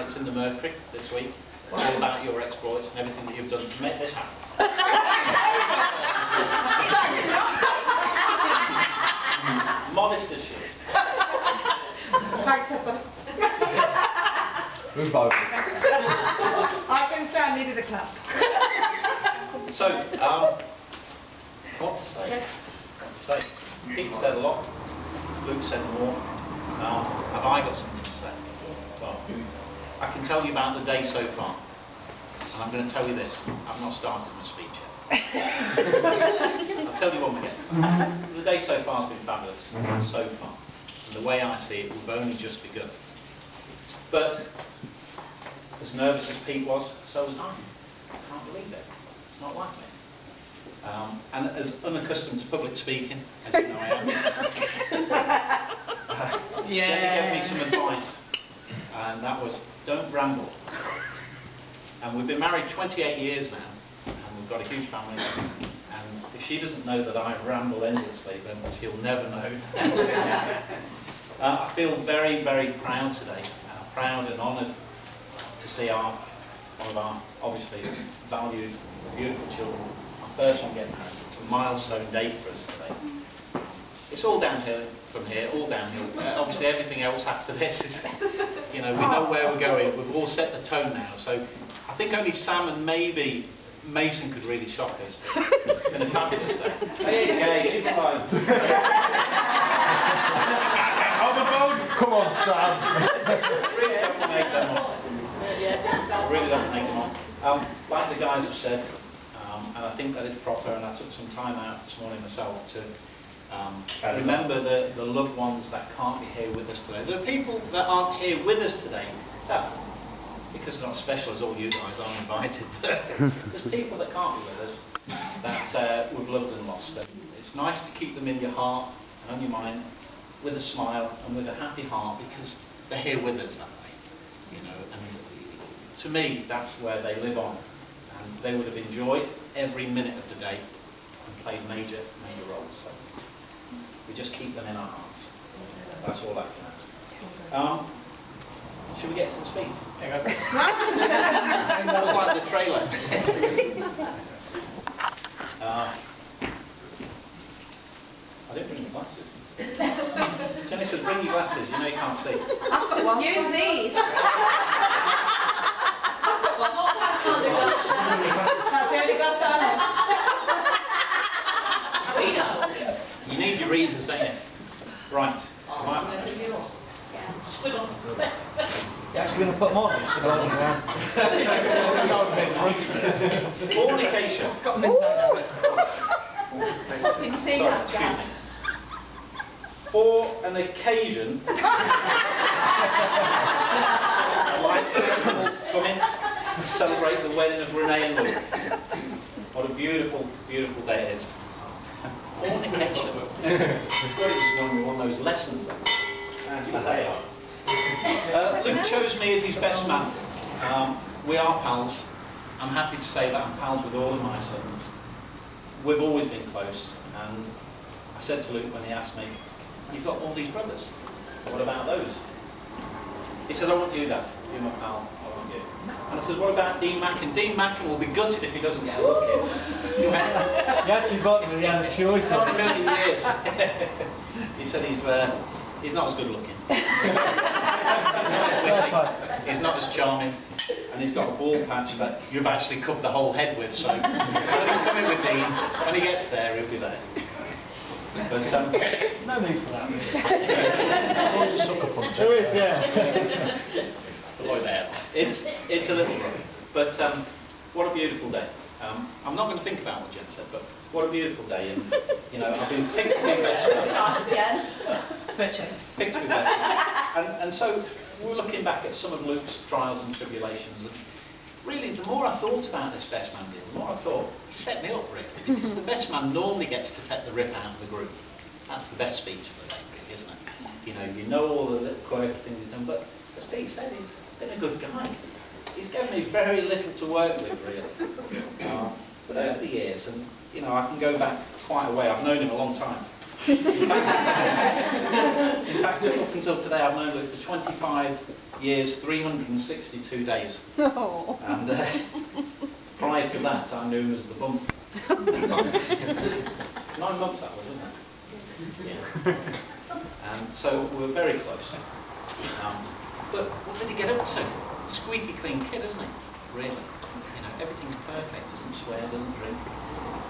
it's in the Mercury this week. It's all about your exploits and everything that you've done to make this happen. Modest as she is. Thanks, Pepper. I can say I needed a clap. So, what to say? Pete said a lot. Luke said more. Have I got something to say? Well, I can tell you about the day so far. And I'm going to tell you this. I've not started my speech yet. I'll tell you when we get to that. The day so far has been fabulous. So far. And the way I see it, we've only just begun. But as nervous as Pete was, so was I. I can't believe it. It's not like me. And as unaccustomed to public speaking, as you know I am, Jenny gave me some advice, and that was, don't ramble. And we've been married 28 years now, and we've got a huge family, and if she doesn't know that I ramble endlessly, then she'll never know. I feel very, very proud today, proud and honoured to see one of our obviously valued, beautiful children, our first one getting married. It's a milestone date for us today. It's all downhill from here, all downhill. Obviously everything else after this is, you know, we know where we're going. We've all set the tone now. So I think only Sam and maybe Mason could really shock us. It's been a fabulous day. Hey, keep on. Come on, Sam. Really don't make them on. Really don't make them on. Like the guys have said, and I think that it's proper, and I took some time out this morning myself to remember the loved ones that can't be here with us today. There are people that aren't here with us today, that, because they're not special as all you guys are invited, there's people that can't be with us that we've loved and lost. And it's nice to keep them in your heart and on your mind with a smile and with a happy heart, because they're here with us that way, you know. And to me, that's where they live on, and they would have enjoyed every minute of the day and played major roles. So we just keep them in our hearts. That's all I can ask. Should we get to the speech? That was like the trailer. I didn't bring the glasses. Jenny said, bring your glasses, you know you can't see. I've got one. Use these. I've got one. That's the only glass I have. You need your readers, don't you? Right. You're actually going to put them on? Fornication. Sorry, excuse me. For an occasion, I'd like to come in to celebrate the wedding of Renee and Luke. What a beautiful, beautiful day it is. Fornication. One of those lessons then. They are. Luke chose me as his best man. We are pals. I'm happy to say that I'm pals with all of my sons. We've always been close, and I said to Luke when he asked me, you've got all these brothers, what about those? He said, I won't do that, you're my pal, I want you. And I said, what about Dean Macken? Dean Macken will be gutted if he doesn't get a look in. You actually got him, he had a choice. Not a million years. He said he's not as good looking. He's not as charming, and he's got a ball patch that you've actually covered the whole head with, so don't even come in with Dean. When he gets there, he'll be there. But no need for that, really. Always a sucker punch. There is, yeah. Boy, there. It's a little rough, but what a beautiful day. I'm not going to think about what Jen said, but what a beautiful day. And you know, I've been picked to be best man. Picked to be best man. And so we're looking back at some of Luke's trials and tribulations, and really, the more I thought about this best man deal, the more I thought, he set me up really, because the best man normally gets to take the rip out of the group. That's the best speech of the day, really, isn't it? You know all the little quirky things he's done, but as Pete said, he's been a good guy. He's given me very little to work with, really. But over the years, and I can go back quite a way. I've known him a long time. In fact, up until today, I've known Luke for 25 years, 362 days. Oh. And prior to that, I knew him as the bump. 9 months that was, wasn't it? Yeah. And so we were very close. But what did he get up to? Squeaky clean kid, isn't he? Really. You know, everything's perfect. Doesn't swear, doesn't drink.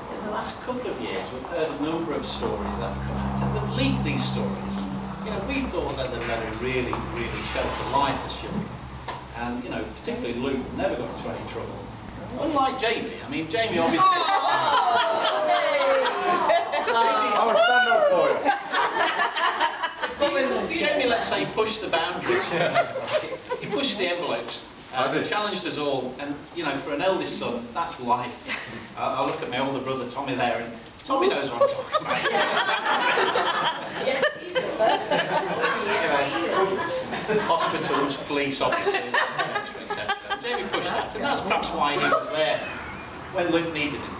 In the last couple of years, we've heard a number of stories that have come out, and they've leaked these stories. You know, we thought that they'd let him really, really shelter life as children. And, you know, particularly Luke never got into any trouble. Unlike Jamie. I mean, Jamie obviously... I will stand up for you. Jamie, let's say, pushed the boundaries. He pushed the envelopes. He challenged us all, and you know, for an eldest son, that's life. I look at my older brother Tommy there, and Tommy knows what I'm talking about. Yes, he's the first. Hospitals, police officers, etc., etc. Jamie pushed that, and that's perhaps why he was there when Luke needed him.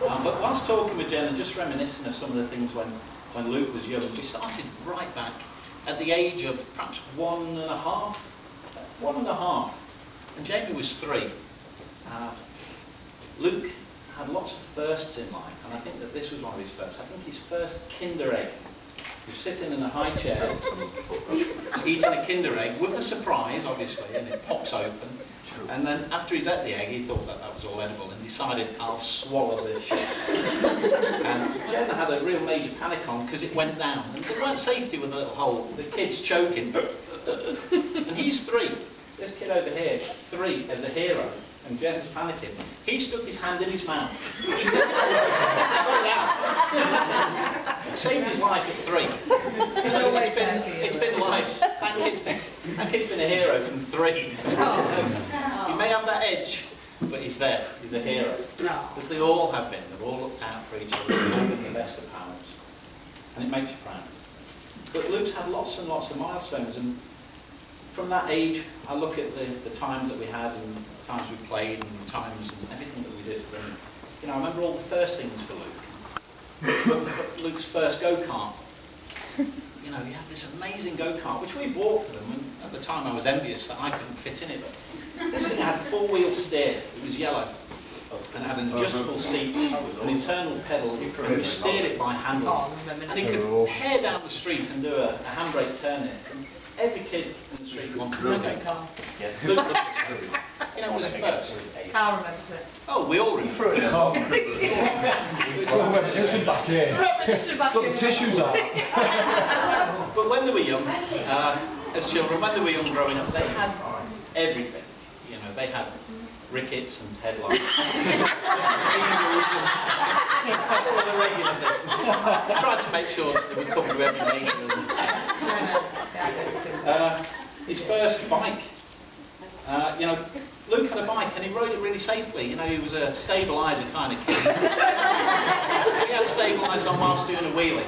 But whilst talking with Jen and just reminiscing of some of the things when Luke was young, we started right back at the age of perhaps 1.5. And Jamie was 3. Luke had lots of firsts in life, and I think that this was one of his firsts. I think his first Kinder Egg. He was sitting in a high chair, eating a Kinder Egg with a surprise, obviously, and it pops open. And then after he's ate the egg, he thought that was all edible and decided, I'll swallow this shit. And Jen had a real major panic on because it went down. And there weren't safety with a little hole. The kid's choking. And he's 3. This kid over here, 3, as a hero. And Jen's panicking. He stuck his hand in his mouth. Got it out. Saved his life at 3. So it's been life. That kid's been a hero from 3. He may have that edge, but he's there. He's a hero. Because they all have been. They've all looked out for each other. They've been the best of parents. And it makes you proud. But Luke's had lots and lots of milestones. And from that age, I look at the times that we had and the times we played and the times and everything that we did for him. You know, I remember all the first things for Luke. Luke's first go-kart. You know, he had this amazing go-kart, which we bought for them, and at the time I was envious that I couldn't fit in it, but this thing had 4-wheel steer. It was yellow, and had an adjustable seat, an internal pedal, and we steered it by handles. And he could head down the street and do a handbrake turn in it. And every kid in the street wanted this go-kart. Luke loved this go-kart. You know, it was a first. Carl remembers it. Oh, we all remember it. Listen back here. Got the tissues out. But when they were young, as children, when they were young growing up, they had everything. You know, they had rickets and headlights. All the regular things. I tried to make sure that they were covered with every major. His first bike. You know, Luke had a bike and he rode it really safely. You know, he was a stabiliser kind of kid. He had stabilisers on whilst doing a wheelie.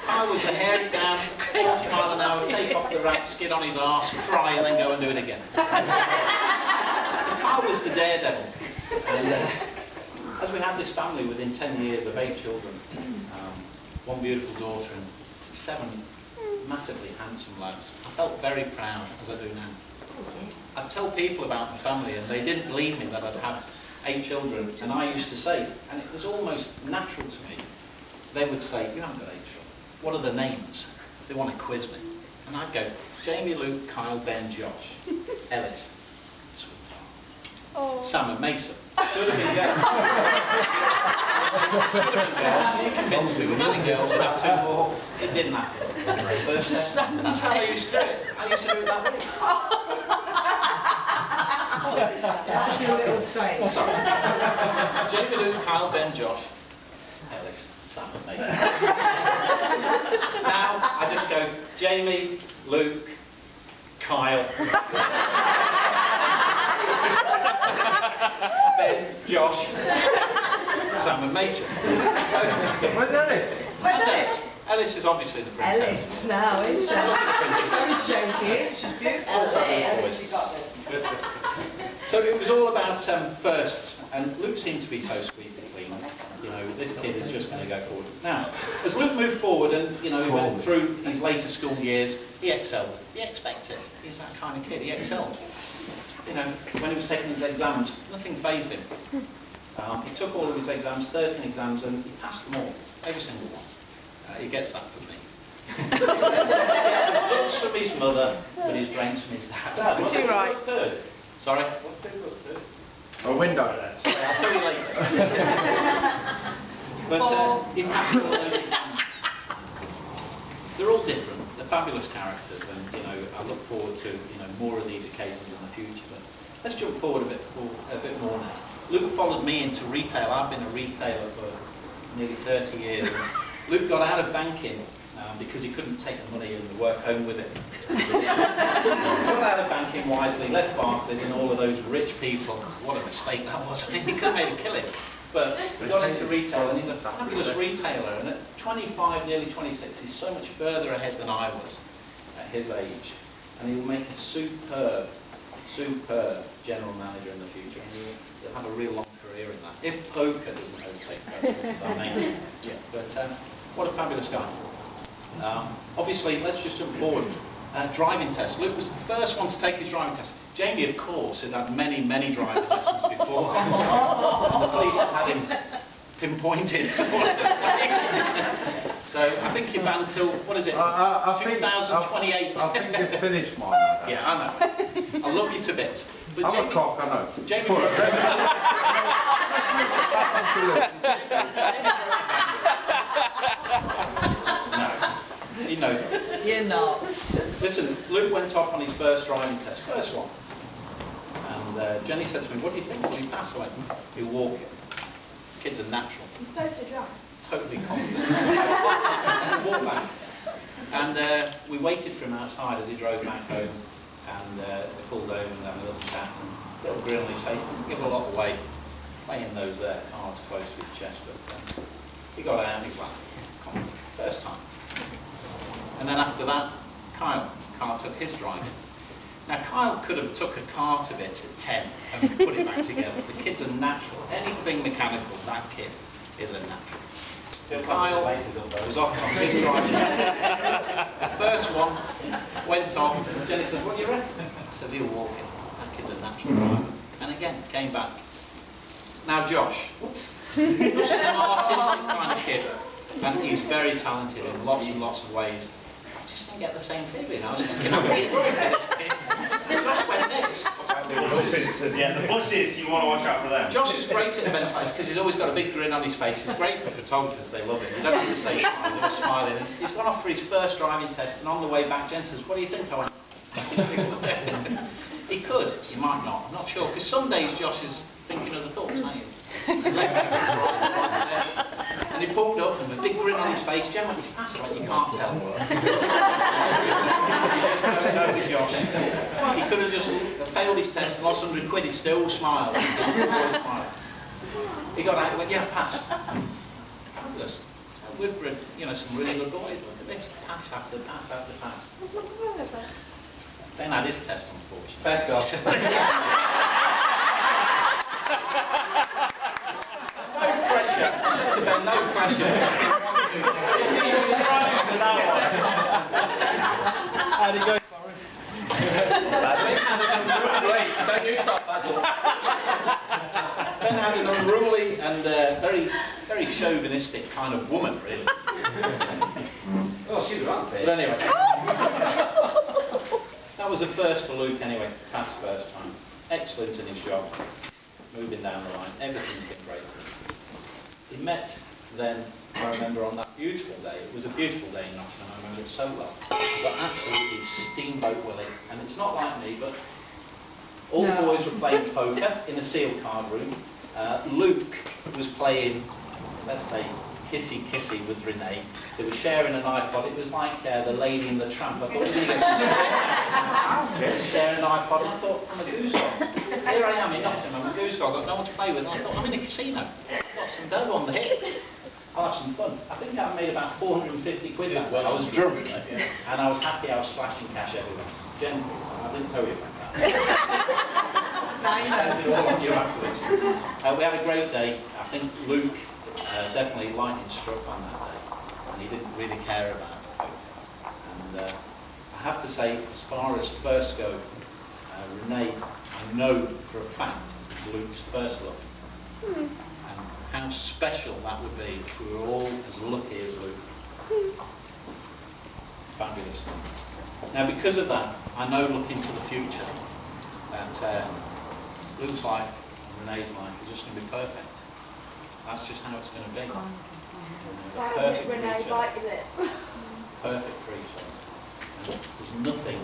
Kyle was to hair it down, 80 mile an hour, take off the ramp, skid on his arse, cry and then go and do it again. So Kyle was the daredevil. And as we had this family within 10 years of 8 children, 1 beautiful daughter and 7 massively handsome lads, I felt very proud, as I do now. I'd tell people about my family and they didn't believe me that I'd have 8 children, and I used to say, and it was almost natural to me, they would say, you haven't got 8 children. What are the names? They want to quiz me. And I'd go, Jamie, Luke, Kyle, Ben, Josh, Ellis, sweetheart, Sam and Mason. Should have been girls. Should have been girls. You convinced me with many girls to have 2 more. It didn't happen. But that's how I used to do it. I used to do it that way. That's your little strange. Sorry. Jamie, Luke, Kyle, Ben, Josh, Ellis, Sam and Mason. Now I just go Jamie, Luke, Kyle, Ben, Josh, Sam and Mason. Where's Ellis? Where's Ellis? Ellis is obviously the princess. Ellis, now, isn't she? Very showcase. She's beautiful. Always. So it was all about firsts, and Luke seemed to be so squeaky clean. You know, this kid is just going to go forward. Now, as Luke moved forward and, went through his later school years, he excelled. He expected. He was that kind of kid. He excelled. When he was taking his exams, nothing fazed him. He took all of his exams, 13 exams, and he passed them all. Every single one. He gets that from me. He gets his looks from his mother, but his brains from his dad. Dad, what's Too right. third? Sorry? What's third? A window. Sorry, I'll tell you later. But he passed all those exams. They're all different. They're fabulous characters, and I look forward to more of these occasions in the future. But let's jump forward a bit more now. Luke followed me into retail. I've been a retailer for nearly 30 years. Luke got out of banking because he couldn't take the money and work home with it. He got out of banking wisely, left Barclays and all of those rich people. What a mistake that was. He could have made a killing. But he got into retail, and he's a fabulous retailer. And at 25, nearly 26, he's so much further ahead than I was at his age. And he will make a superb general manager in the future. And he'll have a real long career in that. If poker doesn't overtake poker, But what a fabulous guy. Obviously, let's just jump forward. Driving test. Luke was the first one to take his driving test. Jamie, of course, had had many driving lessons before. And the police had him pinpointed. So I think he banned till, what is it, 2028? I think you've finished mine. Yeah, I know. I love you to bits. But I'm Jamie, a cock, I know. Jamie, no, he knows it. You're not. Listen, Luke went off on his first driving test, first one. And Jenny said to me, what do you think? Will he pass? I went, he'll walk it. Kids are natural. You're supposed to drive. Totally confident. Walk back. And we waited for him outside as he drove back home. And we pulled over and had a little chat and a little grin on his face. Didn't give a lot away. Playing those cards close to his chest. But he got out and he was like, confident. First time. And then after that, Kyle took his driving. Now Kyle could have took a car to bits at 10 and put it back together. The kid's a natural. Anything mechanical, that kid is a natural. So Kyle was off on his driving. First one went off. Jenny says, what do you reckon? I said, he'll walk it. That kid's a natural driver. And again, came back. Now Josh. Josh is an artistic kind of kid. And he's very talented in lots and lots of ways. I just didn't get the same feeling. I was thinking, I'm going to this kid. Josh went next. The buses, you want to watch out for them. Josh is great at events like this because he's always got a big grin on his face. He's great for photographers, they love him. You don't have to say smiling, they're smiling. And he's gone off for his first driving test, and on the way back, Jen says, what do you think? I went, he could, he might not, I'm not sure. Because some days Josh is thinking other thoughts, aren't you? And he pulled up and with a big grin on his face. Jen went, he's passed, like you can't tell. You just don't know with Josh. He could have just failed his test and lost 100 quid, he still smiled. He got out and went, yeah, passed. Fabulous. We've bred, some really good boys. Look at this. Pass after pass after pass. Ben had his test, unfortunately. Back off. No pressure. I said to Ben, no pressure. How'd it go, Forrest? Don't you stop, Basil. Ben had an unruly and very chauvinistic kind of woman, really. Oh, she was right there. But anyway, that was the first for Luke anyway, passed first time. Excellent in his job, moving down the line, everything's been great. He met then, I remember on that beautiful day, it was a beautiful day in Nottingham, I remember it so well. He got absolutely steamboat Willie, and it's not like me, but all the boys were playing poker in a sealed card room. Luke was playing, let's say, kissy with Renee. They were sharing an iPod. It was like the Lady and the Tramp. I thought we were going to get some sharing an iPod. And I thought, I'm a goosebump. Here I am in Nottingham, I'm a goosebump. I've got no one to play with. And I thought, I'm in a casino. I've got some dough on the hip. I'll have some fun. I think I made about 450 quid that one. I was drunk. And I was happy I was splashing cash everywhere. Jen, I didn't tell you about that. I spent it all on you afterwards. We had a great day. I think Luke definitely lightning struck on that day, and he didn't really care about it. And I have to say, as far as first go, Renee, I know for a fact, is Luke's first love. And how special that would be if we were all as lucky as Luke. Fabulous. Now, because of that, I know looking to the future that Luke's life and Renee's life is just going to be perfect. That's just how it's going to be. Perfect for each other. Perfect for each other. There's nothing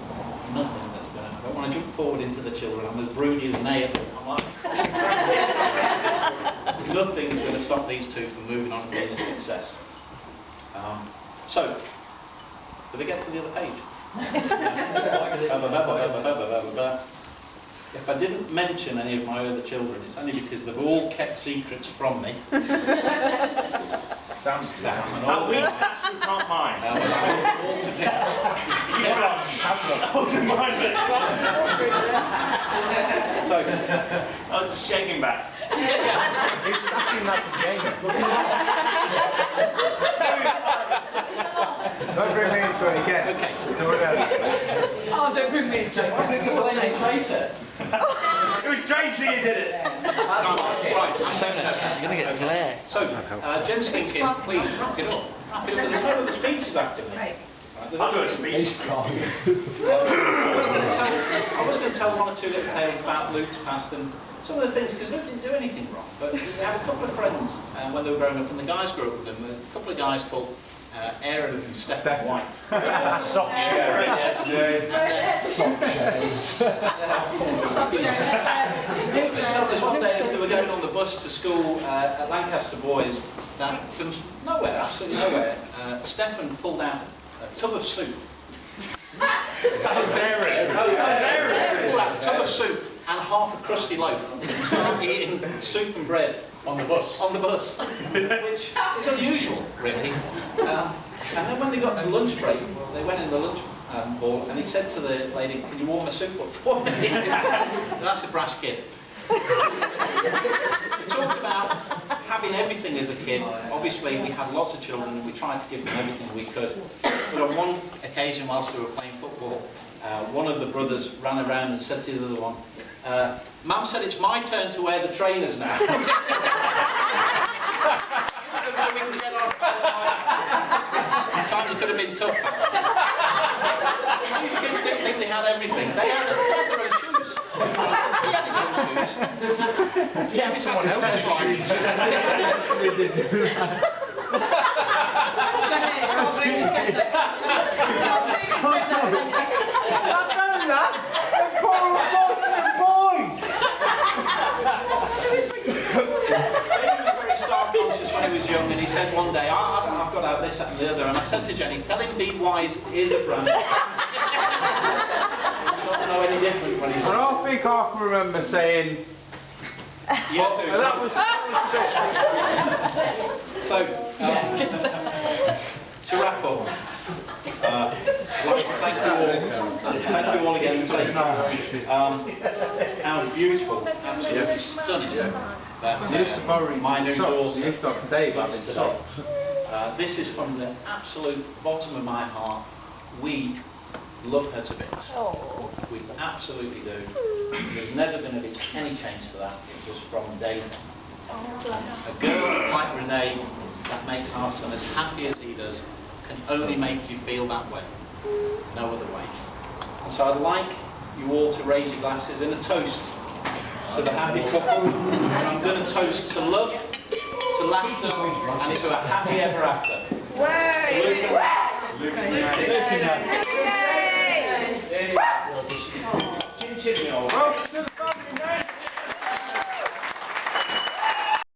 that's going to... I don't want to jump forward into the children. I'm as broody as an ale. I'm like... Nothing's going to stop these two from moving on and being a success. So, do we get to the other page? If I didn't mention any of my other children, it's only because they've all kept secrets from me. Sam and all we can't mind. All together. So, I was just shaking back. He's acting like a gamer. Don't bring me into it again. Okay. Oh, don't bring me into it. It was Tracy who did it. Right, you're going to get glare. So, Jen's thinking, please wrap it up. Wrap it up. There's no other speeches actively. Right. I'll do a speech. I was going to tell one or two little tales about Luke's past and some of the things, because Luke didn't do anything wrong, but he had a couple of friends when they were growing up, and the guys grew up with them. A couple of guys called Aaron and Stephen White. Sock shares. Luke just told us one day as they were going on the bus to school at Lancaster Boys that from nowhere, absolutely nowhere, Stephen pulled out a tub of soup. That was Aaron. Pulled out a tub of soup and half a crusty loaf and started eating soup and bread on the bus, which is unusual, really. And then when they got to lunch break, they went in the lunch hall, and he said to the lady, "Can you warm a soup up for me?" That's a brash kid. To talk about having everything as a kid, obviously we had lots of children and we tried to give them everything we could. But on one occasion, whilst we were playing football, one of the brothers ran around and said to the other one, "Mum said it's my turn to wear the trainers now." So we can get on. Times could have been tough. These kids didn't think they had everything. They had their own shoes. He had his own shoes. Yeah, it's someone else's shoes. When he was young, and he said one day, I've got to have this, that and the other, and I said to Jenny, tell him Be Wise is a brand. You don't know any different when he's... And I think I can remember saying... Yeah, too. That was it. So, to wrap up, thank you all again and say how beautiful, absolutely stunning that my new daughter is today. This is from the absolute bottom of my heart. We love her to bits. We absolutely do. There's never going to be any change to that. It was from day one. A girl like Renee that makes our son as happy as he does can only make you feel that way. No other way. And so I'd like you all to raise your glasses in a toast to the happy couple. And I'm going to toast to love, to laughter, and to a happy ever after. Luke and Renee.